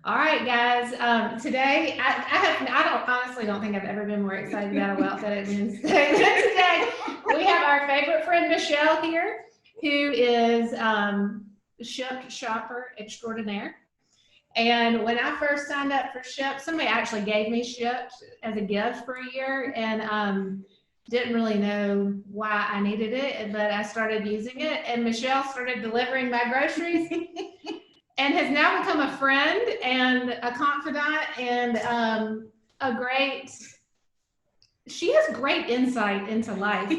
All right, guys. Today, I honestly don't think I've ever been more excited about a Well Fed at Wednesday. Today, we have our favorite friend Michelle here, who is Shipt Shopper Extraordinaire. And when I first signed up for Shipt, somebody actually gave me Shipt as a gift for a year, and didn't really know why I needed it, but I started using it, and Michelle started delivering my groceries and has now become a friend and a confidant and a great. She has great insight into life.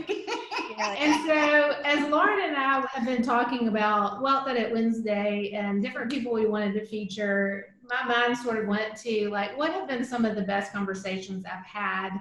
And so, as Lauren and I have been talking about Wealth Edit Wednesday and different people we wanted to feature, my mind sort of went to like, what have been some of the best conversations I've had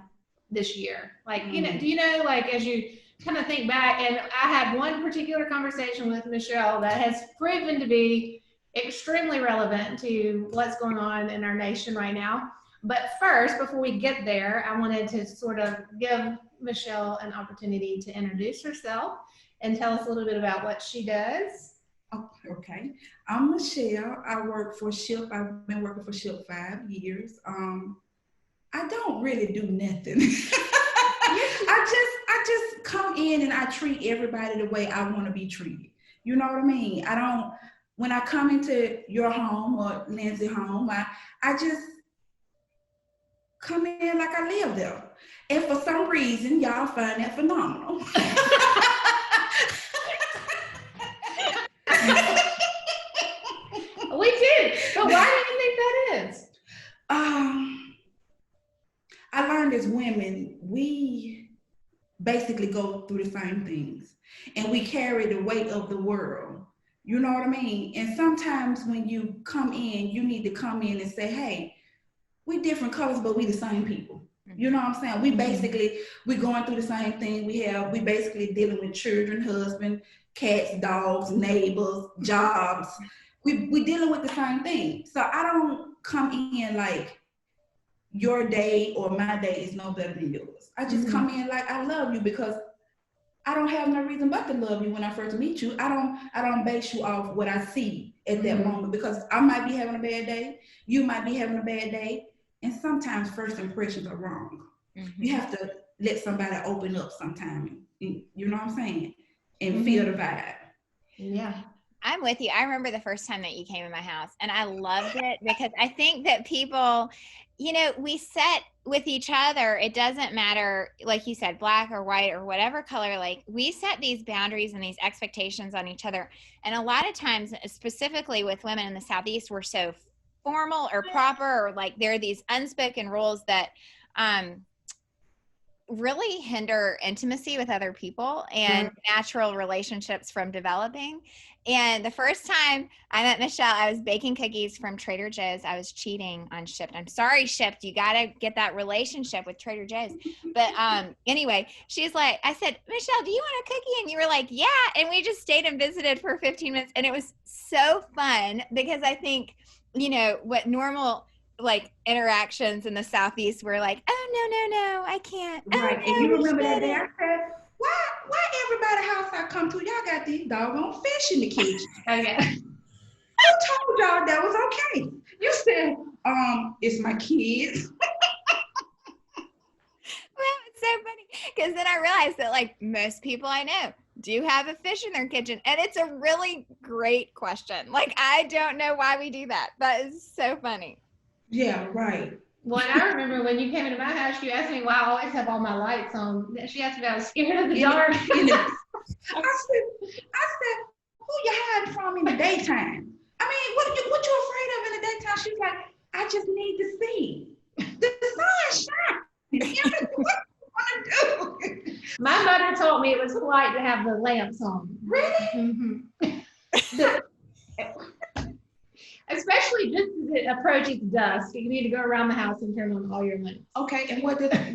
this year? Like, do you know, like, as you kind of think back, and I had one particular conversation with Michelle that has proven to be extremely relevant to what's going on in our nation right now. But first, before we get there, I wanted to sort of give Michelle an opportunity to introduce herself and tell us a little bit about what she does. Okay. I'm Michelle. I work for Shipt. I've been working for Shipt 5 years. I don't really do nothing. I just come in and I treat everybody the way I want to be treated. You know what I mean? I don't when I come into your home or Lindsay's home, I just come in like I live there. And for some reason, y'all find that phenomenal. We do. But why do you think that is? I learned as women, we basically go through the same things and we carry the weight of the world. You know what I mean? And sometimes when you come in, you need to come in and say, hey, we different colors, but we the same people. You know what I'm saying? We going through the same thing. We basically dealing with children, husband, cats, dogs, neighbors, jobs. We dealing with the same thing. So I don't come in like your day or my day is no better than yours. I just come in like I love you because I don't have no reason but to love you when I first meet you. I don't base you off what I see at that moment because I might be having a bad day, you might be having a bad day, and sometimes first impressions are wrong. You have to let somebody open up sometime, you know what I'm saying, and feel the vibe. Yeah. I'm with you. I remember the first time that you came in my house and I loved it because I think that people, we set with each other. It doesn't matter, like you said, black or white or whatever color, like we set these boundaries and these expectations on each other. And a lot of times, specifically with women in the Southeast, we're so formal or proper, or like there are these unspoken rules that, really hinder intimacy with other people and natural relationships from developing. And the first time I met Michelle, I was baking cookies from Trader Joe's. I was cheating on Shipt. I'm sorry, Shipt. You got to get that relationship with Trader Joe's. But anyway, she's like, I said, Michelle, do you want a cookie? And you were like, yeah. And we just stayed and visited for 15 minutes. And it was so fun because I think, what normal like interactions in the Southeast were like, oh no, I can't. Right. Oh, And no, you remember that day I said, why everybody house I come to, y'all got these doggone fish in the kitchen. Okay. Who told y'all that was okay? You said, it's my kids. Well, it's so funny because then I realized that like most people I know do have a fish in their kitchen, and it's a really great question. Like I don't know why we do that, but it's so funny. Yeah, right. Well, I remember when you came into my house, you asked me why I always have all my lights on. She asked me if I was scared of the dark. I said, who you hiding from in the daytime? I mean, what you afraid of in the daytime? She's like, I just need to see. The sun shines. What do you want to do? My mother told me it was polite to have the lamps on. Really? Especially just as it approaches dusk, you need to go around the house and turn on all your lamps. Okay, and what does that?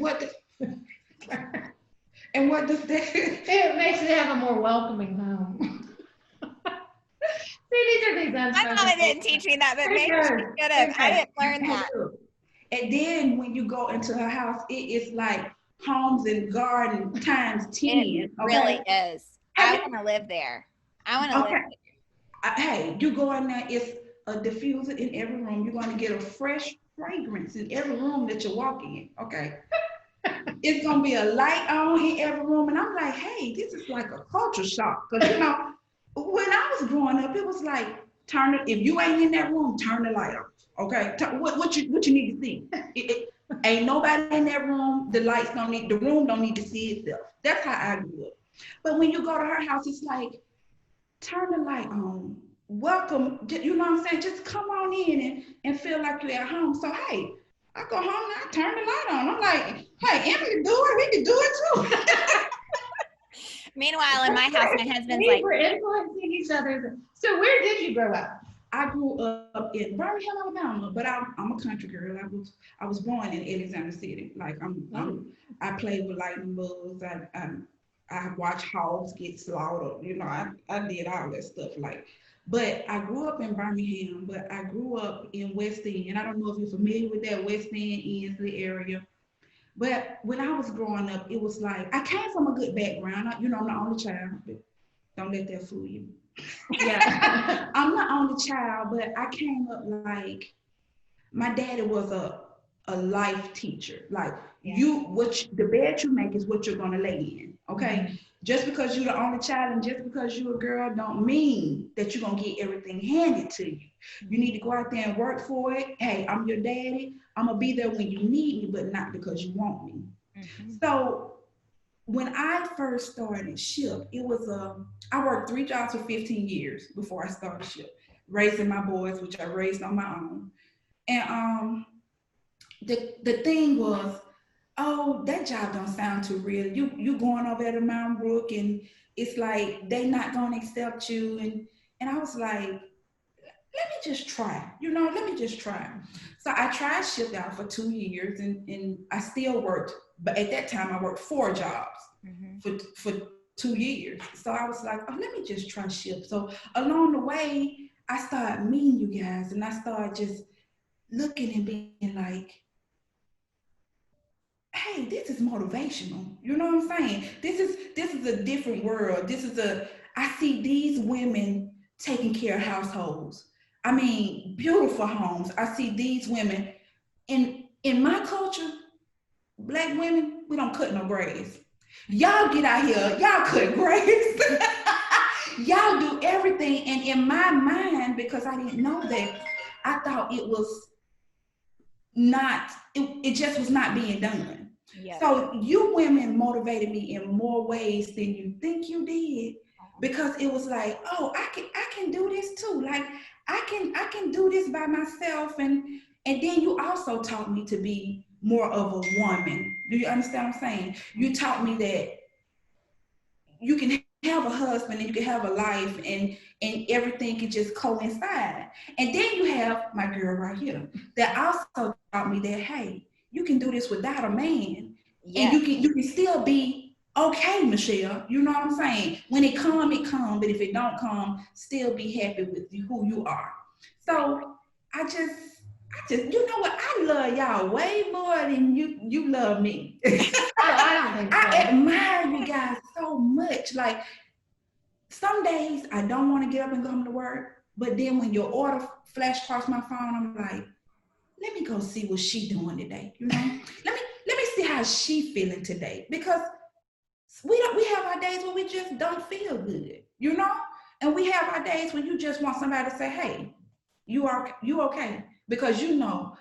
It makes it have a more welcoming home. See, these are these unspoken. My mama didn't teach me that, but maybe she could have. I didn't learn that. And then when you go into her house, it is like homes and garden times 10. It really is. I want to live there. I want to live there. Hey, you go in there, it's a diffuser in every room. You're going to get a fresh fragrance in every room that you walk in, okay? It's going to be a light on in every room. And I'm like, hey, this is like a culture shock. Because, you know, when I was growing up, it was like, if you ain't in that room, turn the light off, okay? What you need to see. Ain't nobody in that room. The room don't need to see itself. That's how I grew up. But when you go to her house, it's like, turn the light on. Welcome, you know what I'm saying? Just come on in and feel like you're at home. So, hey, I go home and I turn the light on. I'm like, hey, Emily do it. We can do it too. Meanwhile, in my house, my husband's We like, were influencing each other. So where did you grow up? I grew up in Birmingham, Alabama, but I'm a country girl. I was born in Alexander City. Like I played with lightning bugs. I watched hogs get slaughtered. You know, I did all that stuff. Like, but I grew up in Birmingham, but I grew up in West End. I don't know if you're familiar with that West End, Ensley area. But when I was growing up, it was like I came from a good background. You know, I'm the only child. But don't let that fool you. Yeah. I'm the only child, but I came up like my daddy was a life teacher. Like the bed you make is what you're gonna lay in. Okay. Mm-hmm. Just because you're the only child and just because you're a girl don't mean that you're gonna get everything handed to you. You need to go out there and work for it. Hey, I'm your daddy. I'm gonna be there when you need me, but not because you want me. Mm-hmm. So when I first started Shipt, it was I worked 3 jobs for 15 years before I started Shipt, raising my boys, which I raised on my own. And the thing was, oh, that job don't sound too real. You going over there to Mount Brook and it's like they not gonna accept you. And I was like, let me just try. Let me just try. So I tried Shipt out for 2 years and I still worked. But at that time, I worked 4 jobs for 2 years. So I was like, oh, let me just try Shipt. So along the way, I started meeting you guys and I started just looking and being like, hey, this is motivational. You know what I'm saying? This is a different world. I see these women taking care of households. I mean, beautiful homes. I see these women in my culture, Black women, we don't cut no grass. Y'all get out here, y'all cut grass. Y'all do everything. And in my mind, because I didn't know that, I thought it was not, it just was not being done. Yes. So you women motivated me in more ways than you think you did, because it was like, oh, I can do this too. Like I can do this by myself. And then you also taught me to be more of a woman. Do you understand what I'm saying? You taught me that you can have a husband and you can have a life and everything can just coincide. And then you have my girl right here that also taught me that, hey, you can do this without a man. Yes. And you can still be okay, Michelle. You know what I'm saying? When it come, it come. But if it don't come, still be happy with who you are. So I just, you know what? I love y'all way more than you love me. I don't think so. I admire you guys so much. Like some days I don't want to get up and come to work, but then when your order flash across my phone, I'm like, let me go see what she doing today. You know, let me see how she feeling today, because we have our days where we just don't feel good, you know, and we have our days when you just want somebody to say, hey, you okay, because you know,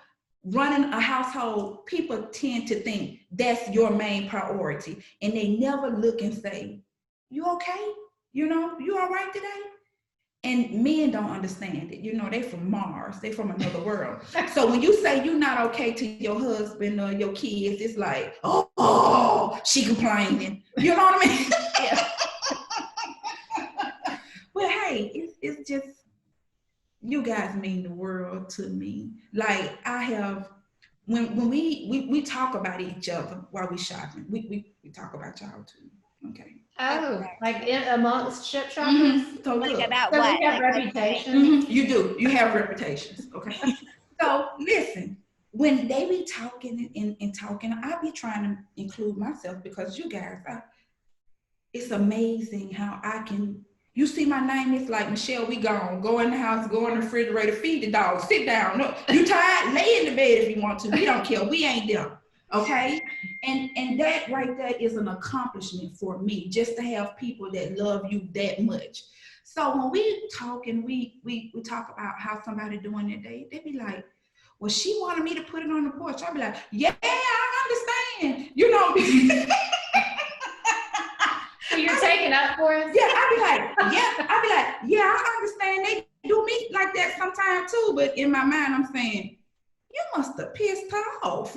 running a household, people tend to think that's your main priority, and they never look and say, you okay? You know, you all right today? And men don't understand it. You know, they from Mars. They from another world. So when you say you're not okay to your husband or your kids, it's like, oh, she complaining. You know what I mean? Yeah. Well, hey, it's just, you guys mean the world to me. Like I have, when we talk about each other while we shopping, we talk about y'all too. Okay. Oh, like amongst Shipt shoppers? Mm-hmm. So like look, about so what? we have reputations. Mm-hmm. You do. You have reputations. Okay. So listen, when they be talking and talking, I be trying to include myself, because you guys, it's amazing how I can You see my name, it's like, Michelle, we gone. Go in the house, go in the refrigerator, feed the dog, sit down. No, you tired? Lay in the bed if you want to. We don't care. We ain't there. Okay? And that right there is an accomplishment for me, just to have people that love you that much. So when we talk and we talk about how somebody doing their day, they be like, well, she wanted me to put it on the porch. I'll be like, yeah, I understand. You know, So you're taking up for us? yeah, I'll be like, yeah, I understand. They do me like that sometimes too, but in my mind, I'm saying, you must have pissed her off.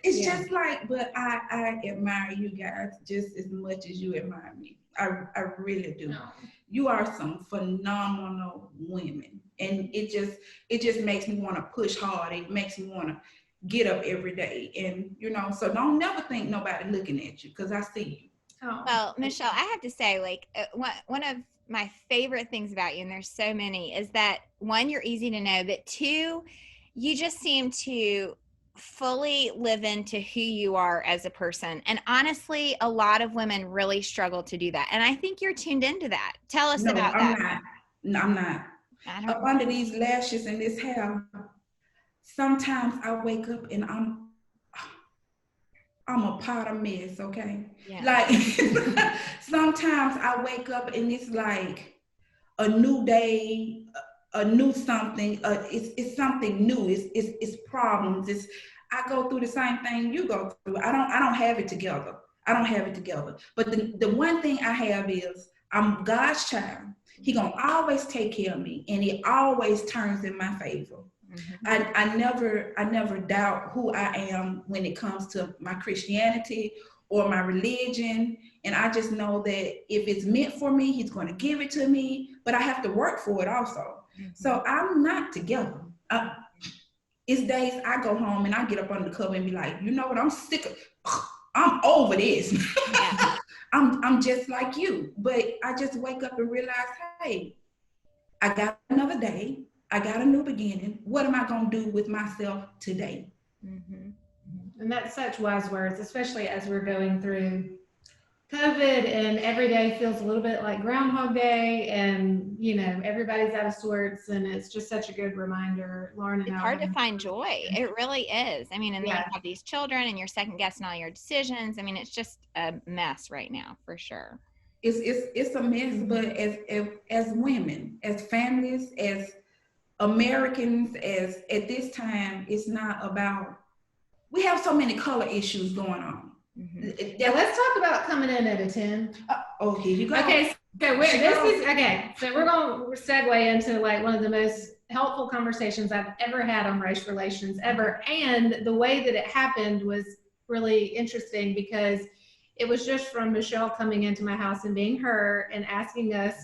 It's just like, but I admire you guys just as much as you admire me. I really do. No. You are some phenomenal women, and it just makes me want to push hard. It makes me want to get up every day, and you know, so don't never think nobody looking at you, because I see you. Oh. Well, Michelle, I have to say, like, one of my favorite things about you, and there's so many, is that one, you're easy to know, but two, you just seem to fully live into who you are as a person. And honestly, a lot of women really struggle to do that. And I think you're tuned into that. Tell us about that. No, I'm not. Up under these lashes and this hair, sometimes I wake up and I'm a pot of mess, okay? Yeah. Like sometimes I wake up and it's like a new day, a new something. It's something new. It's problems. I go through the same thing you go through. I don't have it together. But the one thing I have is I'm God's child. He gonna always take care of me, and it always turns in my favor. Mm-hmm. I never doubt who I am when it comes to my Christianity or my religion. And I just know that if it's meant for me, he's going to give it to me, but I have to work for it also. Mm-hmm. So I'm not together. It's days I go home and I get up under the cover and be like, you know what? I'm sick of, I'm over this. Yeah. I'm just like you, but I just wake up and realize, hey, I got another day. I got a new beginning. What am I going to do with myself today? Mm-hmm. And that's such wise words, especially as we're going through COVID and every day feels a little bit like Groundhog Day, and you know, everybody's out of sorts, and it's just such a good reminder, Lauren. It's hard to find joy. It really is. I mean, and then you have these children and you're second guessing all your decisions. I mean, it's just a mess right now, for sure. It's a mess, but as women, as families, as Americans, as at this time, it's not about, we have so many color issues going on. Mm-hmm. Yeah, let's talk about coming in at a 10. Oh, here you go. Okay, so we're going to segue into like one of the most helpful conversations I've ever had on race relations ever. And the way that it happened was really interesting, because it was just from Michelle coming into my house and being her and asking us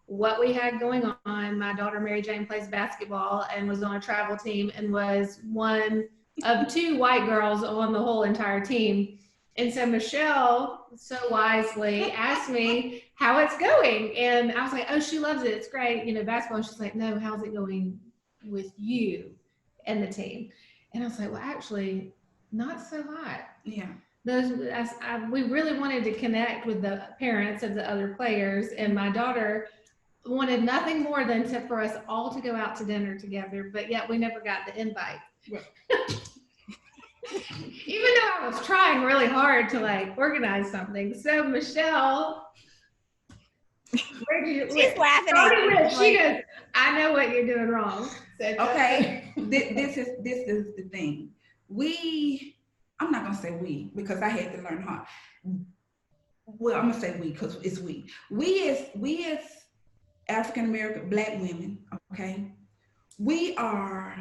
what we had going on. My daughter, Mary Jane, plays basketball and was on a travel team and was one of 2 white girls on the whole entire team. And so Michelle so wisely asked me how it's going. And I was like, oh, she loves it. It's great. You know, basketball. And she's like, no, how's it going with you and the team? And I was like, well, actually, not so hot. Yeah. We really wanted to connect with the parents of the other players. And my daughter wanted nothing more than for us all to go out to dinner together. But yet we never got the invite. Right. Even though I was trying really hard to like organize something. So Michelle, she's laughing at you. She goes, I know what you're doing wrong. So okay, this is the thing. I'm not gonna say we, because I had to learn hard. Well, I'm gonna say we because it's we. We as African American Black women, okay, we are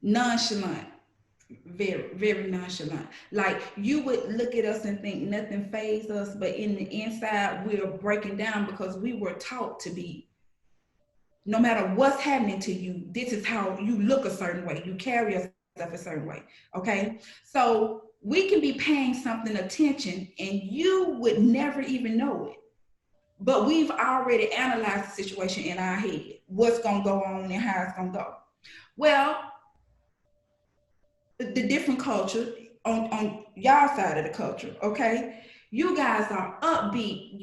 nonchalant. Very, very nonchalant. Like, you would look at us and think nothing fazes us, but in the inside, we're breaking down because we were taught to be, no matter what's happening to you, this is how you look a certain way. You carry yourself a certain way, okay? So we can be paying something attention and you would never even know it. But we've already analyzed the situation in our head, what's gonna go on and how it's gonna go. Well, the different culture on y'all side of the culture, okay? You guys are upbeat,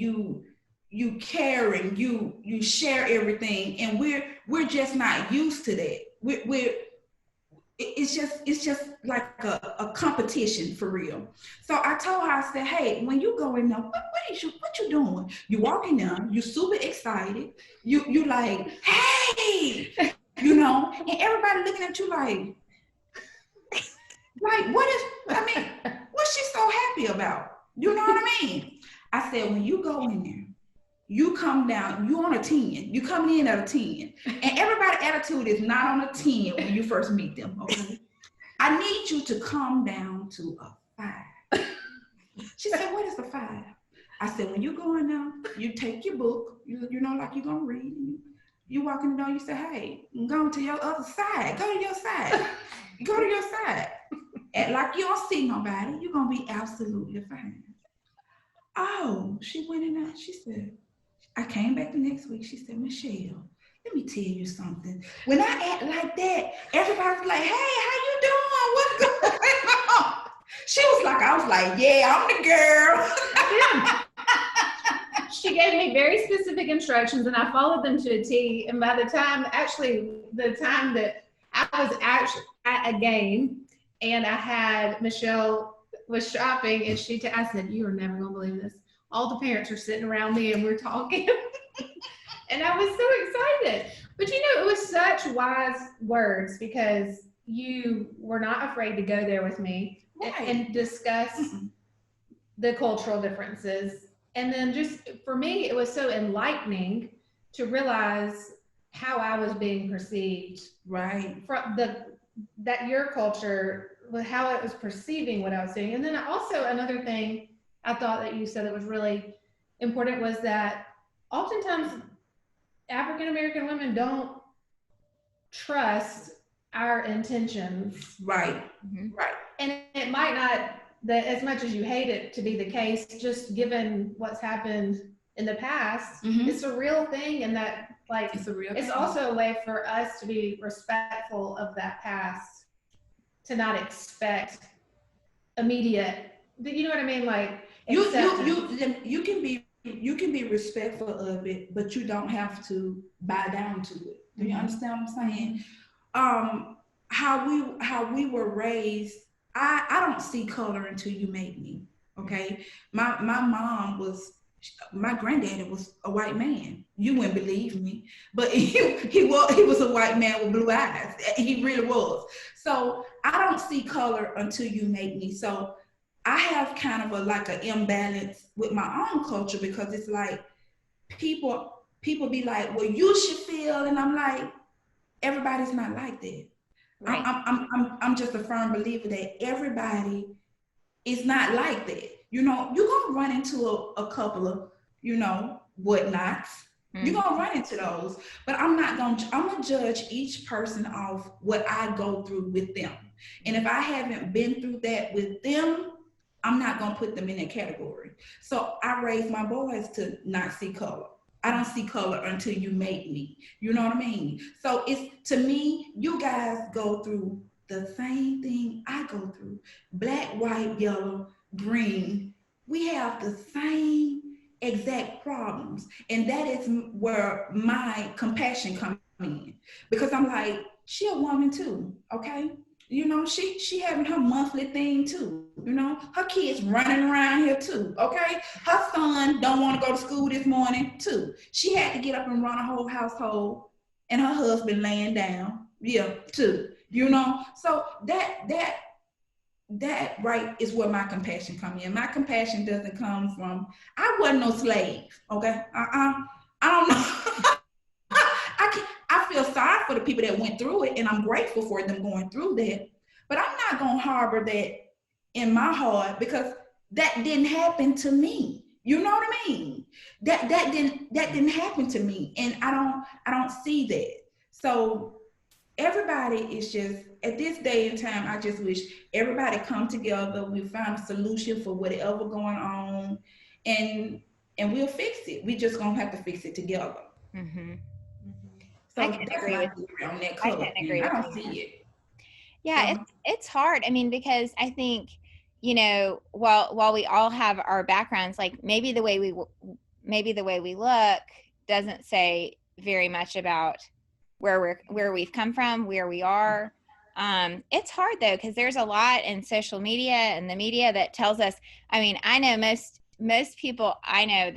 you caring, you share everything, and we're just not used to that. It's just like a competition for real. So I told her, I said, hey, when you go in there, what you doing? You walk in there, you super excited, you like, hey, and everybody looking at you like what's she so happy about? You know what I mean? I said, when you go in there, you come down, you on a 10. You coming in at a 10. And everybody's attitude is not on a 10 when you first meet them, okay? I need you to come down to a 5. She said, what is a 5? I said, when you go in there, you take your book, you know, like you're going to read. You walk in the door, you say, hey, go to your other side. Go to your side. Go to your side. Act like you don't see nobody. You're going to be absolutely fine. Oh, she went in there. She said, I came back the next week. She said, Michelle, let me tell you something. When I act like that, everybody's like, hey, how you doing? What's going on? I was like, yeah, I'm the girl. She gave me very specific instructions and I followed them to a T. And by the time that I was actually at a game and I had Michelle was shopping and I said, you are never going to believe this. All the parents are sitting around me and we're talking. And I was so excited. But it was such wise words because you were not afraid to go there with me and discuss the cultural differences. And then just for me, it was so enlightening to realize how I was being perceived. Right. From that your culture, how it was perceiving what I was doing. And then also another thing I thought that you said that was really important was that oftentimes African-American women don't trust our intentions. Right. Mm-hmm. Right. And it might not, as much as you hate it to be the case, just given what's happened in the past, it's a real thing. And that it's also a way for us to be respectful of that past, to not expect immediate, you know what I mean? Like you can be respectful of it, but you don't have to bow down to it. Do you understand what I'm saying? How we were raised, I don't see color until you make me. Okay. My granddaddy was a white man. You wouldn't believe me, but he was a white man with blue eyes. He really was. So I don't see color until you make me. So I have kind of an imbalance with my own culture because it's like people be like, well, you should feel, and I'm like, everybody's not like that. Right. I'm just a firm believer that everybody is not like that. You're gonna run into a couple of, whatnots. You're gonna run into those, but I'm gonna judge each person off what I go through with them. And if I haven't been through that with them, I'm not gonna put them in that category. So I raise my boys to not see color. I don't see color until you make me. You know what I mean? So to me, you guys go through the same thing I go through. Black, white, yellow, green. We have the same exact problems. And that is where my compassion comes in. Because I'm like, she a woman too, okay? She having her monthly thing too. Her kids running around here too, okay? Her son don't want to go to school this morning too. She had to get up and run a whole household, and her husband laying down, too. So that right is where my compassion comes in. My compassion doesn't come from, I wasn't no slave, okay? I don't know. I feel sorry for the people that went through it, and I'm grateful for them going through that. But I'm not gonna harbor that in my heart because that didn't happen to me. You know what I mean? That didn't happen to me, and I don't see that. So everybody is just, at this day and time, I just wish everybody come together. We find a solution for whatever going on, and we'll fix it. We just gonna have to fix it together. Mm-hmm. So I can agree with you on that color. I don't see it. Yeah, it's hard. I mean, because I think, you know, while we all have our backgrounds, like maybe the way we look doesn't say very much about where we've come from, where we are. It's hard though, because there's a lot in social media and the media that tells us. I mean, I know most people I know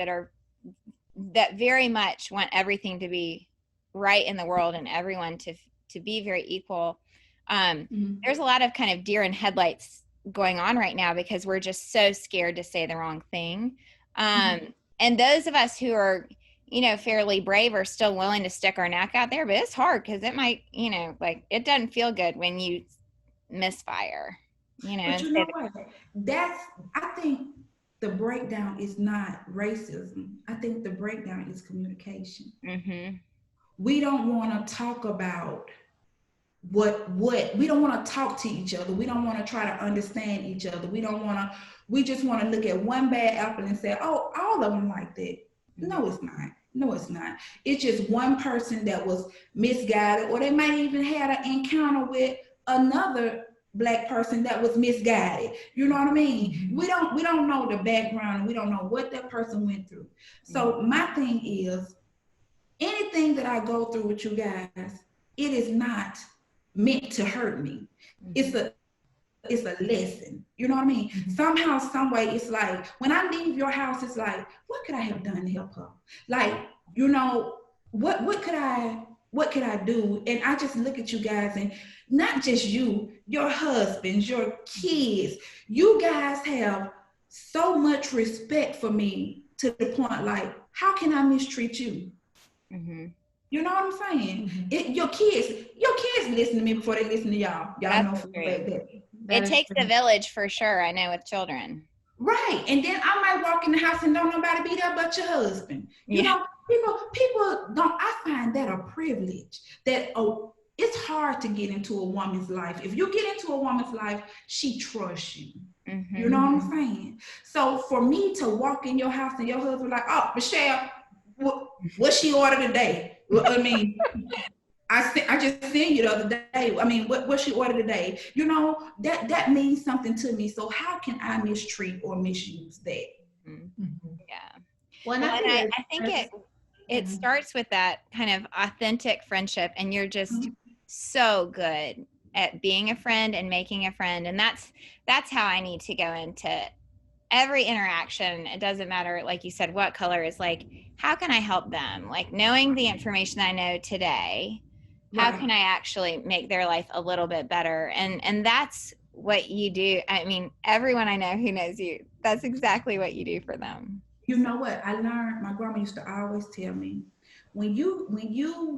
that very much want everything to be right in the world and everyone to be very equal. There's a lot of kind of deer in headlights going on right now because we're just so scared to say the wrong thing. And those of us who are, you know, fairly brave are still willing to stick our neck out there, but it's hard because it might, you know, like it doesn't feel good when you misfire, you know. But you know what? I think the breakdown is not racism. I think the breakdown is communication. We don't want to talk about what we don't want to talk to each other. We don't want to try to understand each other. We just want to look at one bad apple and say, oh, all of them like that. No, it's not. It's just one person that was misguided, or they might even had an encounter with another Black person that was misguided. You know what I mean? We don't know the background. We don't know what that person went through. So my thing is, anything that I go through with you guys, it is not meant to hurt me. It's a lesson. You know what I mean? Somehow, some way, it's like when I leave your house, it's like, what could I have done to help her? Like, you know, what could I do? And I just look at you guys, and not just you, your husbands, your kids, you guys have so much respect for me to the point like, how can I mistreat you? You know what I'm saying? Your kids listen to me before they listen to y'all. Y'all know that. It takes a village for sure. I know, with children. Right. And then I might walk in the house and don't nobody be there but your husband. You know, people don't, I find that a privilege that, it's hard to get into a woman's life. If you get into a woman's life, she trusts you. You know what I'm saying? So for me to walk in your house and your husband like, oh, Michelle, what she ordered today? Well, I mean, I just seen you the other day. I mean, what she ordered today? You know, that means something to me. So how can I mistreat or misuse that? Yeah. Well, and I think it starts with that kind of authentic friendship, and you're just so good at being a friend and making a friend, and that's how I need to go into every interaction. It doesn't matter, like you said, what color is, like, how can I help them? Like, knowing the information I know today, how can I actually make their life a little bit better? And that's what you do. I mean, everyone I know who knows you, that's exactly what you do for them. You know what I learned? My grandma used to always tell me, when you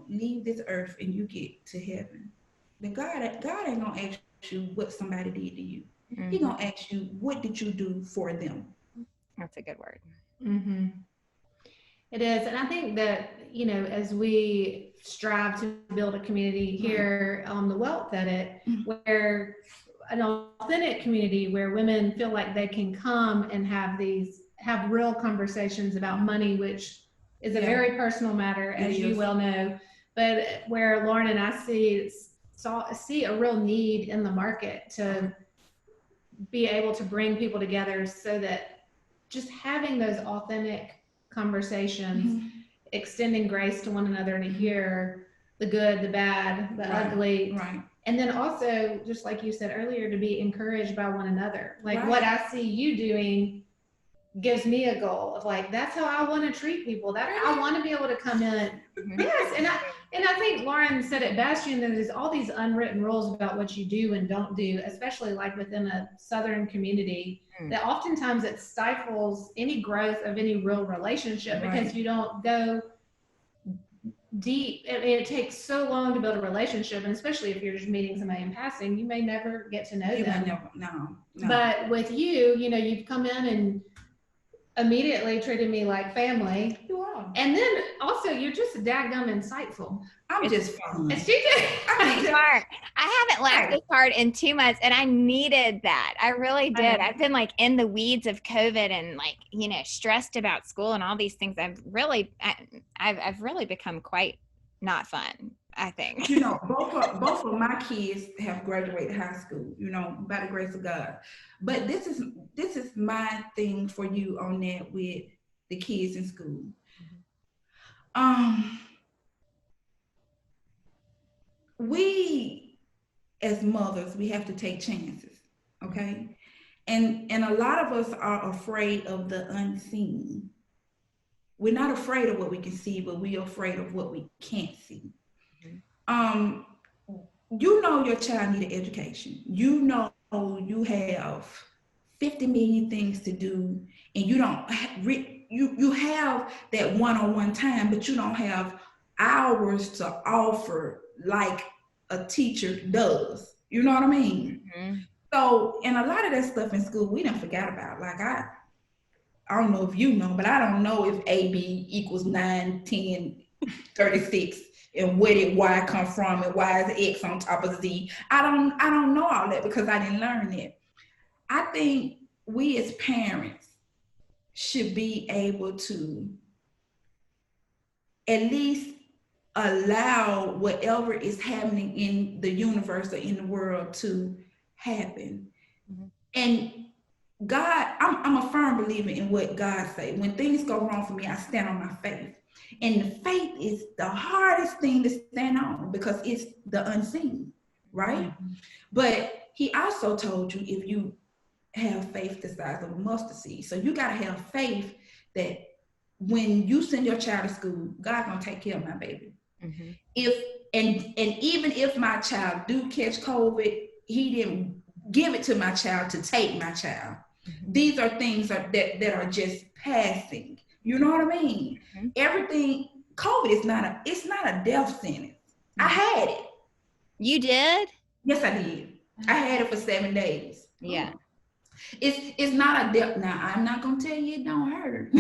leave this earth and you get to heaven, God ain't gonna ask you what somebody did to you. He gonna ask you, what did you do for them? That's a good word. It is. And I think that, you know, as we strive to build a community here on the Wealth Edit, where an authentic community where women feel like they can come and have real conversations about money, which is a very personal matter, as you well know, but where Lauren and I see a real need in the market to be able to bring people together, so that just having those authentic conversations, extending grace to one another to hear the good, the bad, the ugly. And then also, just like you said earlier, to be encouraged by one another. Like what I see you doing gives me a goal of like, that's how I want to treat people. That I want to be able to come in. Yes. And I think Lauren said it best, you know, there's all these unwritten rules about what you do and don't do, especially like within a Southern community, that oftentimes it stifles any growth of any real relationship because you don't go deep. I mean, it takes so long to build a relationship, and especially if you're just meeting somebody in passing, you may never get to know them. No. But with you, you know, you've come in and immediately treated me like family. You are. And then also, you're just dadgum insightful. I'm just fun. She did. Smart. I haven't laughed this hard in 2 months, and I needed that. I really did. I've been like in the weeds of COVID and like, you know, stressed about school and all these things. I've really become quite not fun. I think. You know, both of my kids have graduated high school, you know, by the grace of God. But this is my thing for you on that with the kids in school. We as mothers, we have to take chances, okay? And a lot of us are afraid of the unseen. We're not afraid of what we can see, but we're afraid of what we can't see. Um, you know your child need an education. You know you have 50 million things to do, and you don't you have that one-on-one time, but you don't have hours to offer like a teacher does. You know what I mean? Mm-hmm. So, and a lot of that stuff in school we done forgot about. Like I don't know if you know, but I don't know if AB equals 9, 10, 36, and where did Y come from, and why is X on top of Z. I don't know all that because I didn't learn it. I think we as parents should be able to at least allow whatever is happening in the universe or in the world to happen. Mm-hmm. And God, I'm a firm believer in what God say. When things go wrong for me, I stand on my faith. And the faith is the hardest thing to stand on because it's the unseen, right? Mm-hmm. But he also told you if you have faith the size of a mustard seed. So you got to have faith that when you send your child to school, God's going to take care of my baby. Mm-hmm. And even if my child do catch COVID, he didn't give it to my child to take my child. Mm-hmm. These are things that are just passing. You know what I mean? Mm-hmm. Everything, COVID is not a death sentence. Mm-hmm. I had it. You did? Yes, I did. Mm-hmm. I had it for 7 days. Yeah. It's not a death. Now I'm not gonna tell you it don't hurt,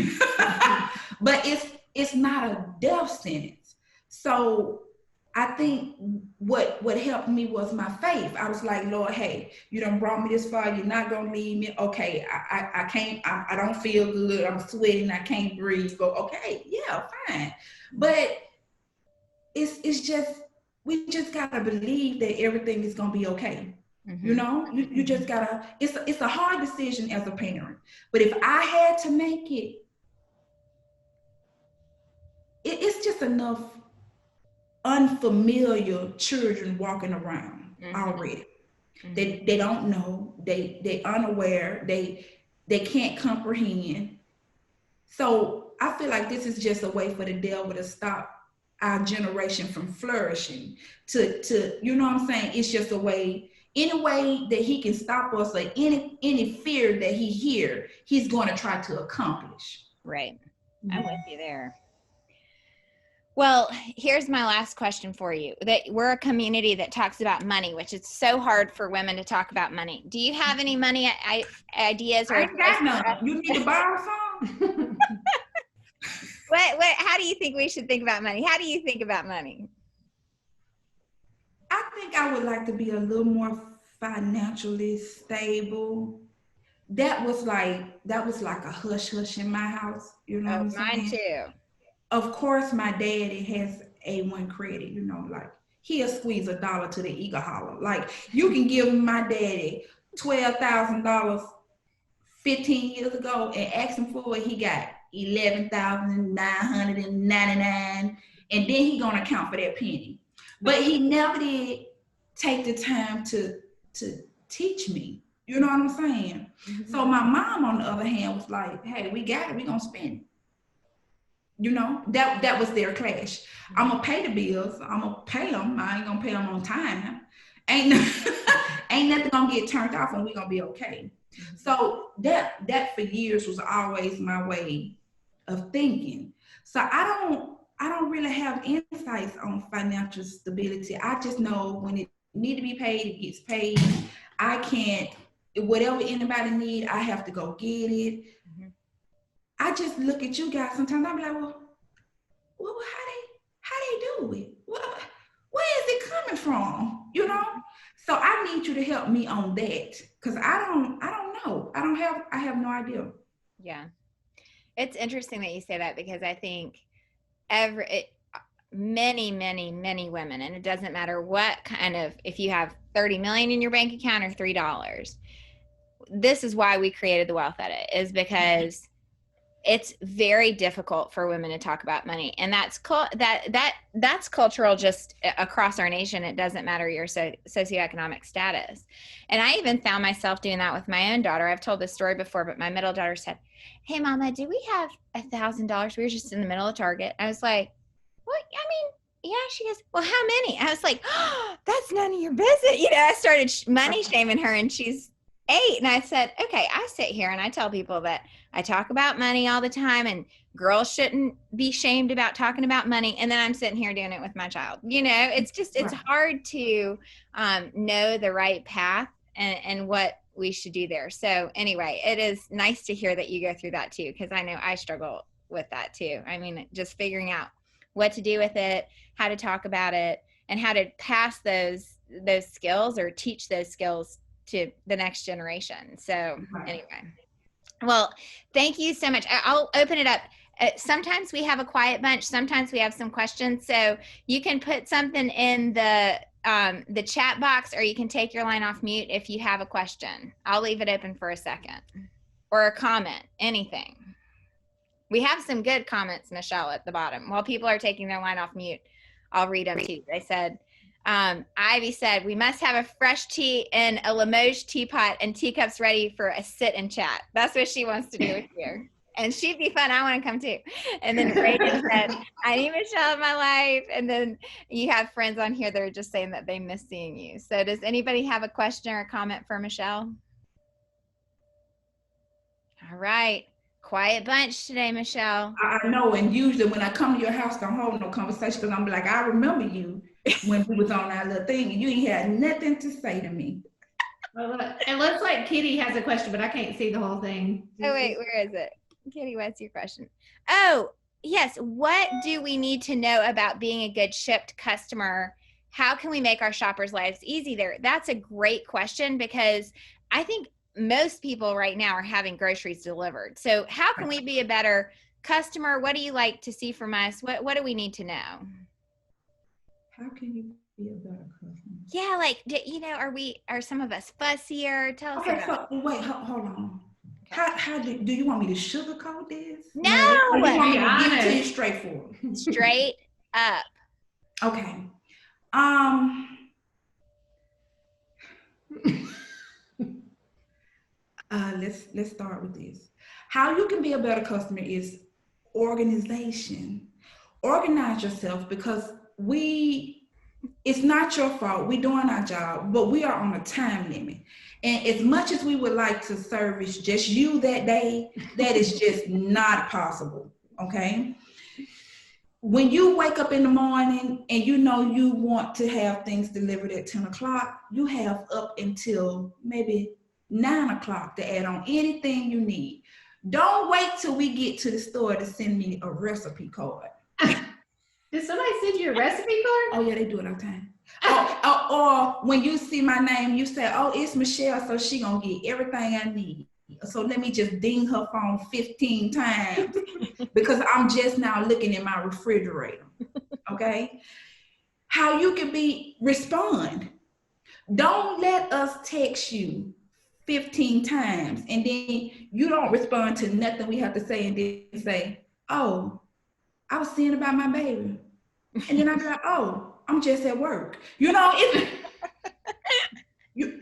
but it's not a death sentence. So I think what helped me was my faith. I was like, Lord, hey, you done brought me this far. You're not gonna leave me. Okay, I can't. I don't feel good. I'm sweating. I can't breathe. But okay, yeah, fine. But it's just we just gotta believe that everything is gonna be okay. Mm-hmm. You know, you just gotta. It's a hard decision as a parent. But if I had to make it's just enough unfamiliar children walking around. Mm-hmm. Already. Mm-hmm. They don't know, they unaware, they can't comprehend. So I feel like this is just a way for the devil to stop our generation from flourishing, to you know what I'm saying? It's just a way, any way that he can stop us, like any fear that he hear, he's going to try to accomplish. Right. I'm with you there. Well, here's my last question for you. That we're a community that talks about money, which is so hard for women to talk about money. Do you have any money ideas or? I got none. You need to borrow some? How do you think we should think about money? How do you think about money? I think I would like to be a little more financially stable. That was like a hush hush in my house. You know what I'm saying? Mine too. Of course, my daddy has A1 credit, you know, like he'll squeeze $1 to the eagle holler. Like you can give my daddy $12,000 15 years ago and ask him for it, he got $11,999, and then he gonna account for that penny. But he never did take the time to teach me. You know what I'm saying? Mm-hmm. So my mom, on the other hand, was like, hey, we got it, we gonna spend it. You know, that was their clash. I'm gonna pay the bills. I'm gonna pay them. I ain't gonna pay them on time. Ain't nothing gonna get turned off, and we gonna be okay. Mm-hmm. So that for years was always my way of thinking. So I don't really have insights on financial stability. I just know when it need to be paid, it gets paid. I can't. Whatever anybody need, I have to go get it. Mm-hmm. I just look at you guys sometimes. I'm like, well, how they do it? Where is it coming from? You know? So I need you to help me on that, because I don't know. I have no idea. Yeah, it's interesting that you say that, because I think many, many, many women, and it doesn't matter what kind of, if you have 30 million in your bank account or $3, this is why we created the Wealth Edit, is because it's very difficult for women to talk about money, and that's that's cultural just across our nation. It doesn't matter your socioeconomic status. And I even found myself doing that with my own daughter. I've told this story before, but my middle daughter said, "Hey, Mama, do we have $1,000? We were just in the middle of Target." I was like, "What? I mean, yeah." She goes, "Well, how many?" I was like, "Oh, that's none of your business." You know, I started money shaming her, and she's 8. And I said, okay, I sit here and I tell people that I talk about money all the time, and girls shouldn't be shamed about talking about money. And then I'm sitting here doing it with my child. You know, it's just, it's hard to know the right path and what we should do there. So anyway, it is nice to hear that you go through that too, because I know I struggle with that too. I mean, just figuring out what to do with it, how to talk about it, and how to pass those skills or teach those skills to the next generation. So anyway, well, thank you so much. I'll open it up. Sometimes we have a quiet bunch. Sometimes we have some questions. So you can put something in the chat box, or you can take your line off mute if you have a question. I'll leave it open for a second, or a comment, anything. We have some good comments, Michelle, at the bottom. While people are taking their line off mute, I'll read them too. They said, Ivy said, we must have a fresh tea in a Limoges teapot and teacups ready for a sit and chat. That's what she wants to do with you. And she'd be fun. I want to come too. And then Brayden said, I need Michelle in my life. And then you have friends on here that are just saying that they miss seeing you. So does anybody have a question or a comment for Michelle? All right. Quiet bunch today, Michelle. I know, and usually when I come to your house, don't hold no conversation, because I'm like, I remember you when we was on our little thing, and you ain't had nothing to say to me. Well, it looks like Kitty has a question, but I can't see the whole thing. Oh, wait, where is it? Kitty, what's your question? Oh, yes. What do we need to know about being a good Shipt customer? How can we make our shoppers' lives easy there? That's a great question, because I think most people right now are having groceries delivered. So how can we be a better customer? What do you like to see from us? What do we need to know? How can you be a better customer? Yeah, like, you know, are some of us fussier? Tell us about it. Wait, hold on. How do you want me to sugarcoat this? No! Or you want me to give it to you straightforward? Straight up. Okay. Let's start with this. How you can be a better customer is organization. Organize yourself, because it's not your fault. We're doing our job, but we are on a time limit. And as much as we would like to service just you that day, that is just not possible, okay? When you wake up in the morning and you know you want to have things delivered at 10 o'clock, you have up until maybe 9 o'clock to add on anything you need. Don't wait till we get to the store to send me a recipe card. Did somebody send you a recipe card? Oh yeah, they do it all the time. Or when you see my name, you say, oh, it's Michelle, so she gonna get everything I need. So let me just ding her phone 15 times because I'm just now looking in my refrigerator, okay? How you can respond. Don't let us text you 15 times and then you don't respond to nothing we have to say, and then say, oh, I was seeing about my baby. And then I'd be like, oh, I'm just at work. You know,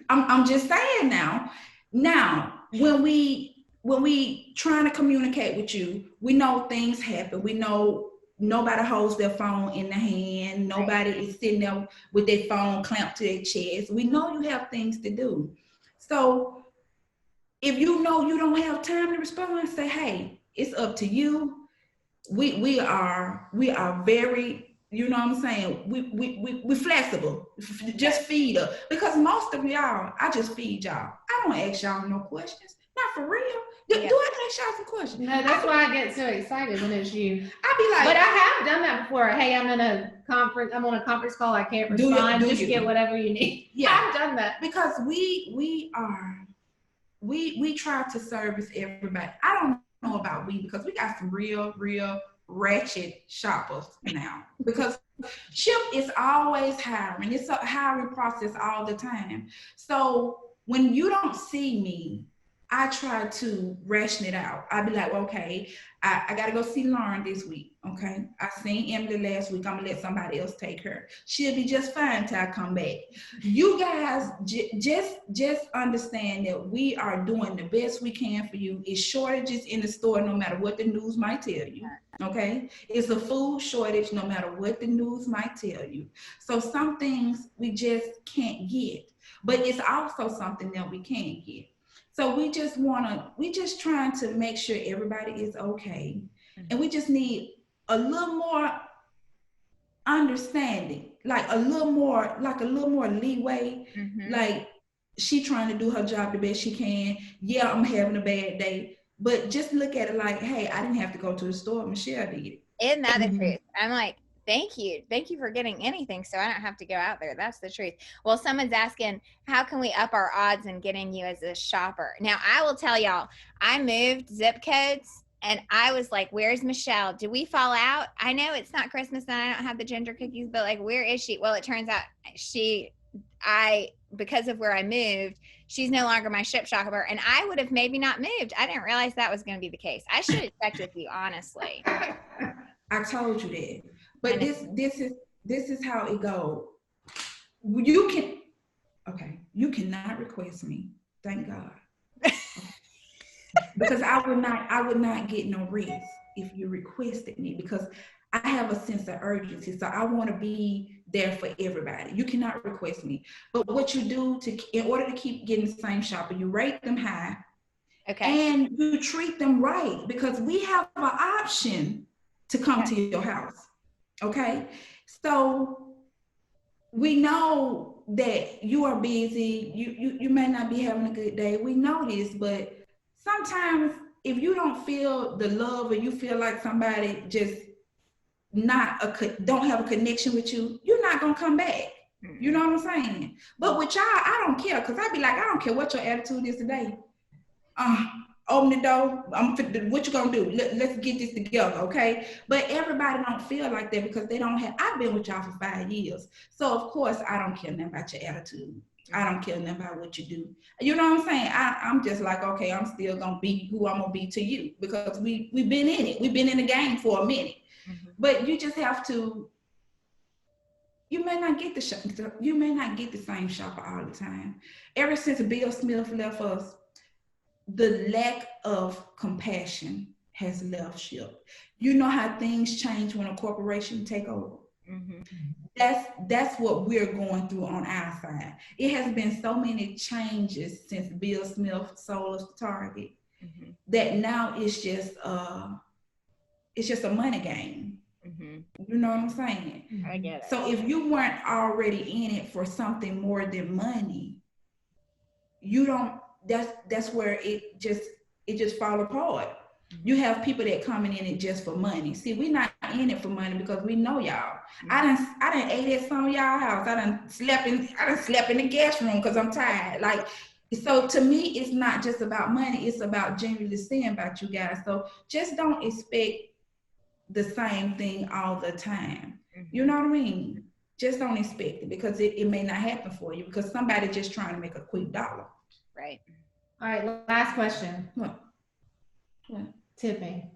I'm just saying now. Now, when we trying to communicate with you, we know things happen. We know nobody holds their phone in the hand. Nobody is sitting there with their phone clamped to their chest. We know you have things to do. So if you know you don't have time to respond, say, hey, it's up to you. We are very, you know what I'm saying? We flexible. Just feed us. Because most of y'all, I just feed y'all. I don't ask y'all no questions. Not for real. Do I ask y'all some questions? No, that's why I get so excited when it's you. I be like, but I have done that before. Hey, I'm on a conference call. I can't respond. Just get whatever you need. Yeah, I've done that. Because we try to service everybody. I don't know about we, because we got some real ratchet shoppers now. because Shipt is always hiring. It's a hiring process all the time. So when you don't see me, I try to ration it out. I'd be like, okay, I got to go see Lauren this week. Okay. I seen Emily last week. I'm going to let somebody else take her. She'll be just fine till I come back. You guys just understand that we are doing the best we can for you. It's shortages in the store, no matter what the news might tell you. Okay. It's a food shortage, no matter what the news might tell you. So some things we just can't get, but it's also something that we can get. So we just trying to make sure everybody is okay. And we just need a little more understanding, like a little more leeway. Like, she trying to do her job the best she can. Yeah, I'm having a bad day, but just look at it like, hey, I didn't have to go to the store. Michelle did it. Isn't that the truth? I'm like, thank you for getting anything so I don't have to go out there. That's the truth. Well, someone's asking, how can we up our odds in getting you as a shopper? Now, I will tell y'all, I moved zip codes and I was like, where's Michelle? Did we fall out? I know it's not Christmas and I don't have the ginger cookies, but like, where is she? Well, it turns out because of where I moved, she's no longer my Shipt Shopper, and I would have maybe not moved. I didn't realize that was going to be the case. I should have checked with you, honestly. I told you that. But this is how it goes. You cannot request me. Thank God. Because I would not get no rest if you requested me, because I have a sense of urgency. So I want to be there for everybody. You cannot request me. But what you do in order to keep getting the same shopper, you rate them high. Okay. And you treat them right, because we have an option to come to your house. Okay. So we know that you are busy. You may not be having a good day. We know this, but sometimes if you don't feel the love, or you feel like somebody just don't have a connection with you, you're not gonna come back. You know what I'm saying? But with y'all, I don't care, because I'd be like, I don't care what your attitude is today. Open the door. What you gonna do? Let's get this together, okay? But everybody don't feel like that, because they don't have. I've been with y'all for 5 years, so of course I don't care nothing about your attitude. I don't care nothing about what you do. You know what I'm saying? I'm just like, okay, I'm still gonna be who I'm gonna be to you, because we've been in it. We've been in the game for a minute. But you just have to. You may not get the same shopper all the time. Ever since Bill Smith left us, the lack of compassion has left Shipt. You know how things change when a corporation take over. That's what we're going through on our side. It has been so many changes since Bill Smith sold us to Target that now it's just a money game. You know what I'm saying? I get it. So if you weren't already in it for something more than money, you don't. That's where it just fall apart. You have people that coming in it just for money. See, we're not in it for money, because we know y'all. I done ate at some of y'all house. I done slept in the guest room because I'm tired. Like, so to me, it's not just about money. It's about genuinely saying about you guys. So just don't expect the same thing all the time. You know what I mean? Just don't expect it, because it may not happen for you, because somebody just trying to make a quick dollar. Right. All right, last question. What? Tipping.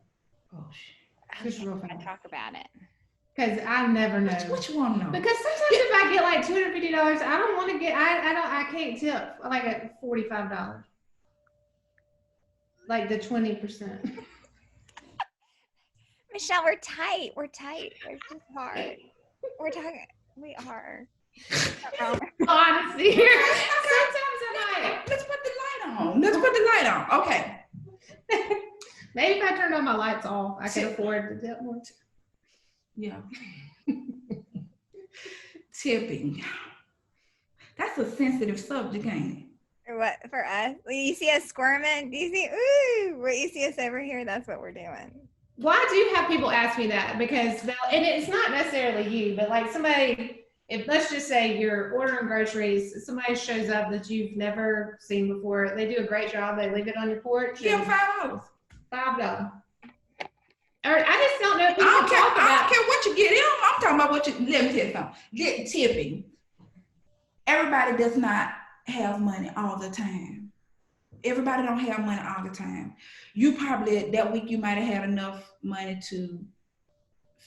Oh, shit. Just real fast. Talk about it. Because I never know. What you want to know? Because sometimes if I get like $250, I don't want to get. I can't tip like at $45. Like the 20%. Michelle, we're tight. It's just hard. We are. Honestly, sometimes I'm like, let's put the light on. Okay. Maybe if I turned all my lights off, I could afford to tip more. Yeah. Tipping. That's a sensitive subject, ain't it? What, for us? You see us squirming? Do you see, ooh, what you see us over here? That's what we're doing. Well, I do have people ask me that, because, and it's not necessarily you, but like somebody, if let's just say you're ordering groceries, somebody shows up that you've never seen before, they do a great job, they leave it on your porch. Yeah, $5. $5. Or I just don't know if people I talk don't about. care what you get in. I'm talking about what you, let me tell you something. Get tipping. Everybody does not have money all the time. Everybody don't have money all the time. You probably, that week you might have had enough money to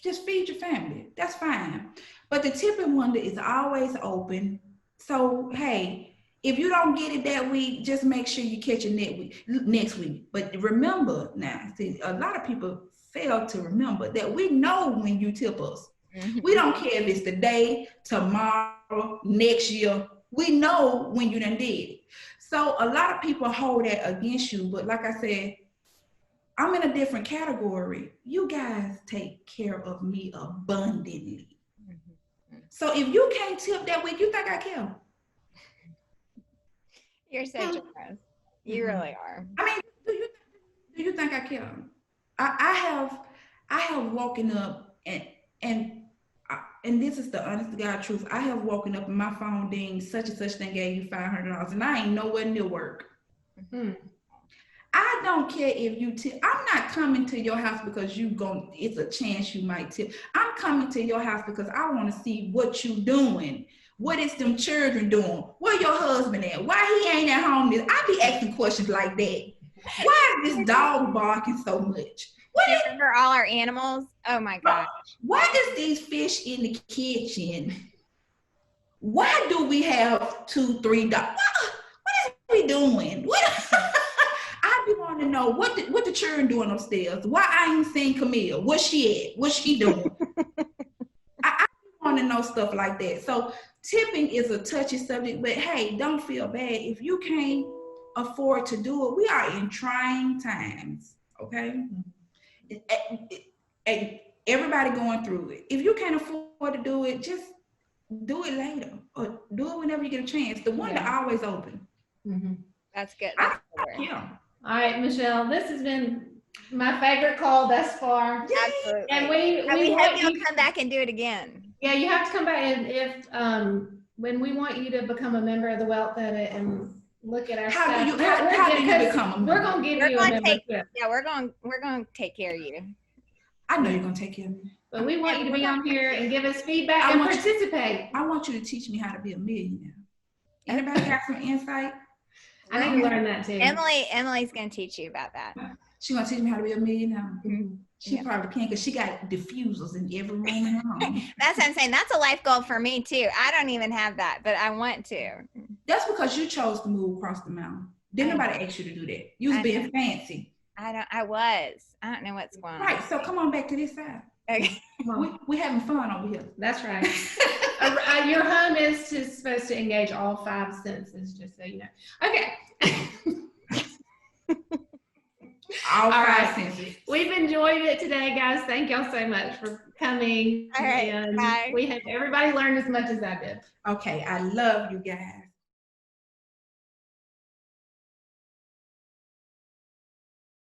just feed your family. That's fine. But the tipping window is always open. So, hey, if you don't get it that week, just make sure you catch it next week. But remember now, see, a lot of people fail to remember that we know when you tip us. Mhm. We don't care if it's today, tomorrow, next year. We know when you done did it. So a lot of people hold that against you. But like I said, I'm in a different category. You guys take care of me abundantly. So if you can't tip that week, you think I care? You're so generous. You really are. I mean, do you think I care? I have woken up and this is the honest to God truth. I have woken up and my phone ding, such and such thing gave you $500, and I ain't nowhere near work. Hmm. I don't care if you tip. I'm not coming to your house because it's a chance you might tip. I'm coming to your house because I want to see what you doing. What is them children doing? Where your husband at? Why he ain't at home? I be asking questions like that. Why is this dog barking so much? Do you remember all our animals? Oh my gosh. Why is these fish in the kitchen? Why do we have 2, 3 dogs? What is we doing? I be wanting to know what the children doing upstairs. Why I ain't seen Camille? Where's she at? What's she doing? I want to know stuff like that. So tipping is a touchy subject, but hey, don't feel bad if you can't afford to do it. We are in trying times, okay? And everybody going through it. If you can't afford to do it, just do it later or do it whenever you get a chance. The window always open. Mm-hmm. That's good. Yeah. All right, Michelle, this has been my favorite call thus far. Absolutely. And we hope you'll come back and do it again. Yeah, you have to come back, and if when we want you to become a member of the Wealth Edit and look at our stuff. How do you become a member? We're gonna give you a membership. We're going to take care of you. I know you're gonna take care of me. But we want you to be on here and give us feedback and participate. I want you to teach me how to be a millionaire. Anybody got some insight? I need to learn that too. Emily's going to teach you about that. She's going to teach me how to be a millionaire. Mm-hmm. She probably can because she got diffusers in every room in her home. That's what I'm saying. That's a life goal for me too. I don't even have that, but I want to. That's because you chose to move across the mountain. Didn't nobody ask you to do that. You was being fancy. I don't know what's going on. Right, so come on back to this side. Okay. We having fun over here. That's right. Your home is supposed to engage all 5 senses, just so you know. Okay. All All 5 right. senses. We've enjoyed it today, guys. Thank y'all so much for coming. All right. And bye. we hope everybody learned as much as I did. Okay, I love you guys.